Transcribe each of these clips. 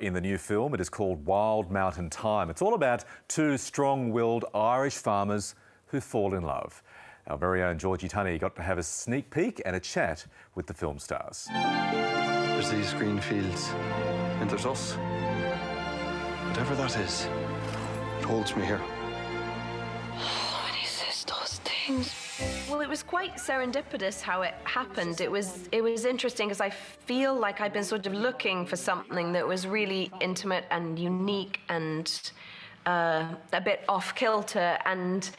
In the new film, it is called Wild Mountain Thyme. It's all about two strong-willed Irish farmers who fall in love. Our very own Georgie Tunney got to have a sneak peek and a chat with the film stars. There's these green fields, and there's us. Whatever that is, it holds me here. What is this, those things? Well, it was quite serendipitous how it happened. It was interesting because I feel like I'd been sort of looking for something that was really intimate and unique and a bit off-kilter. And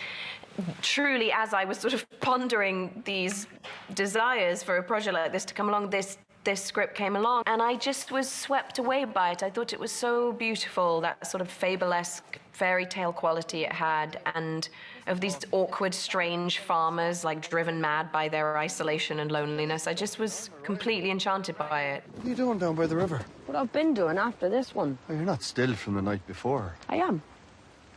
truly, as I was sort of pondering these desires for a project like this to come along, this script came along, and I just was swept away by it. I thought it was so beautiful, that sort of fable-esque fairy tale quality it had, and of these awkward, strange farmers, like driven mad by their isolation and loneliness. I just was completely enchanted by it. What are you doing down by the river? What I've been doing after this one. Oh, you're not still from the night before. I am.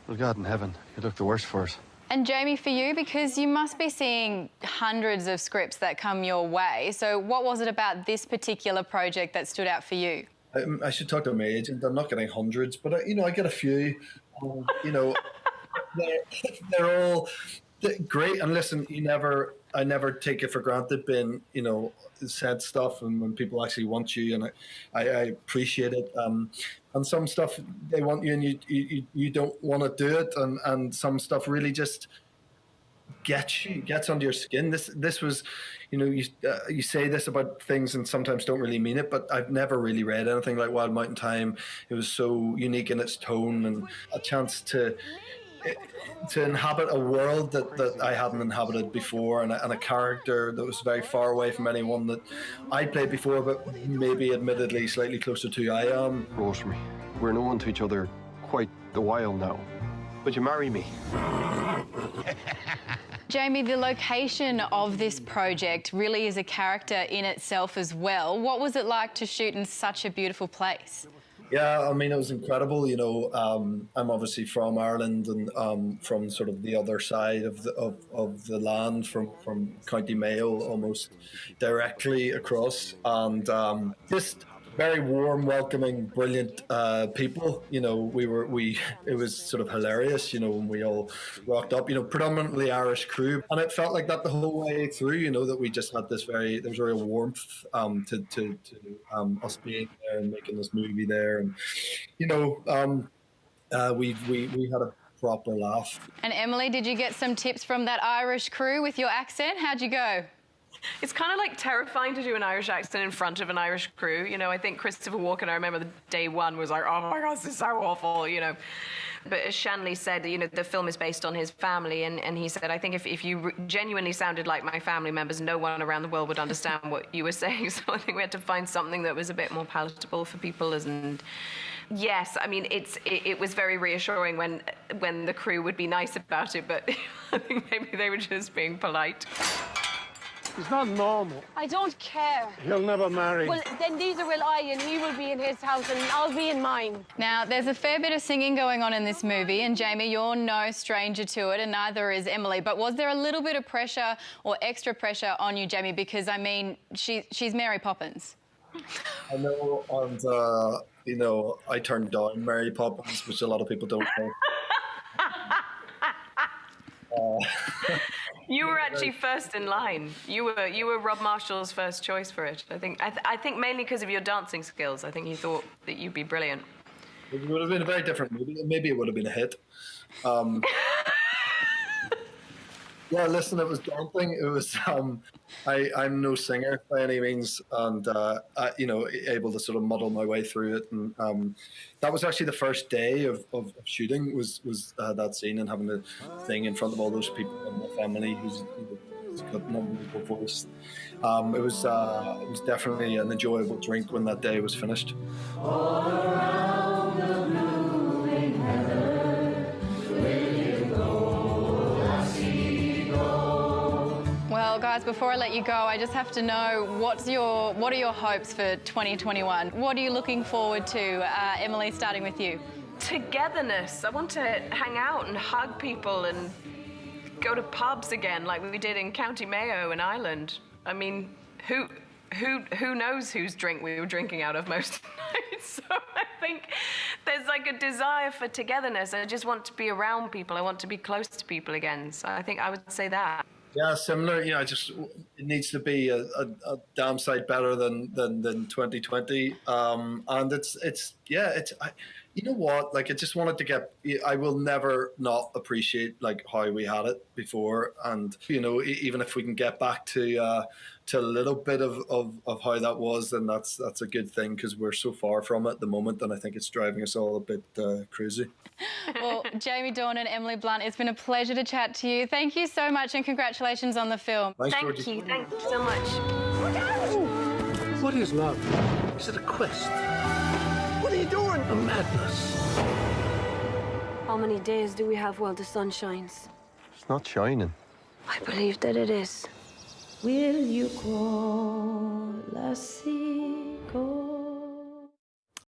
Well, God in heaven, you look the worse for it. And Jamie, for you, because you must be seeing hundreds of scripts that come your way, so what was it about this particular project that stood out for you? I should talk to my agent. I'm not getting hundreds, but I get a few. They're all great. And listen, I never take it for granted being, said stuff, and when people actually want you, and I appreciate it. And some stuff they want you, and you don't want to do it, and some stuff really just gets under your skin. This was, you say this about things and sometimes don't really mean it, but I've never really read anything like Wild Mountain Thyme. It was so unique in its tone, and a chance to inhabit a world that I hadn't inhabited before, and a character that was very far away from anyone that I played before, but maybe admittedly slightly closer to I am. Rosemary, we're known to each other quite a while now. Would you marry me? Jamie, the location of this project really is a character in itself as well. What was it like to shoot in such a beautiful place? Yeah, I mean, it was incredible. I'm obviously from Ireland, and from sort of the other side of the land, from County Mayo, almost directly across, and just very warm, welcoming, brilliant people. It was sort of hilarious, when we all rocked up, predominantly Irish crew. And it felt like that the whole way through, that we just had there was a real warmth to us being there and making this movie there. And, we had a proper laugh. And Emily, did you get some tips from that Irish crew with your accent? How'd you go? It's kind of like terrifying to do an Irish accent in front of an Irish crew. I think Christopher Walken, I remember the day one, was like, oh my God, this is so awful, But as Shanley said, the film is based on his family, and he said, I think if you genuinely sounded like my family members, no one around the world would understand what you were saying. So I think we had to find something that was a bit more palatable for people. And yes, I mean, it was very reassuring when the crew would be nice about it, but I think maybe they were just being polite. It's not normal. I don't care. He'll never marry. Well, then neither will I, and he will be in his house, and I'll be in mine. Now, there's a fair bit of singing going on in this movie, and Jamie, you're no stranger to it, and neither is Emily. But was there a little bit of pressure or extra pressure on you, Jamie? Because, I mean, she's Mary Poppins. I know, and, I turned down Mary Poppins, which a lot of people don't know. You were actually first in line. You were Rob Marshall's first choice for it. I think mainly because of your dancing skills. I think he thought that you'd be brilliant. It would have been a very different movie. Maybe it would have been a hit. Yeah, listen, it was daunting. It was. I'm no singer by any means, and able to sort of muddle my way through it. And that was actually the first day of shooting. Was that scene and having to sing in front of all those people in my family who's got an unbelievable voice. It was definitely an enjoyable drink when that day was finished. All around the blooming heather, will you go, lassie, go? Well, guys, before I let you go, I just have to know what are your hopes for 2021? What are you looking forward to? Emily, starting with you. Togetherness. I want to hang out and hug people and go to pubs again like we did in County Mayo in Ireland. I mean, who knows whose drink we were drinking out of most nights. So I think there's like a desire for togetherness. I just want to be around people. I want to be close to people again. So I think I would say that. Yeah, similar. You know, it needs to be a damn sight better than 2020. And you know what? Like, I just wanted to get. I will never not appreciate like how we had it before, and you know, even if we can get back to a little bit of how that was, then that's a good thing, because we're so far from it at the moment, and I think it's driving us all a bit crazy. Well, Jamie Dornan, Emily Blunt, it's been a pleasure to chat to you. Thank you so much, and congratulations on the film. Thanks, Thank Georgie. you so much. What is love? Is it a quest? What are you doing? A madness. How many days do we have while the sun shines? It's not shining. I believe that it is. Will you call us see?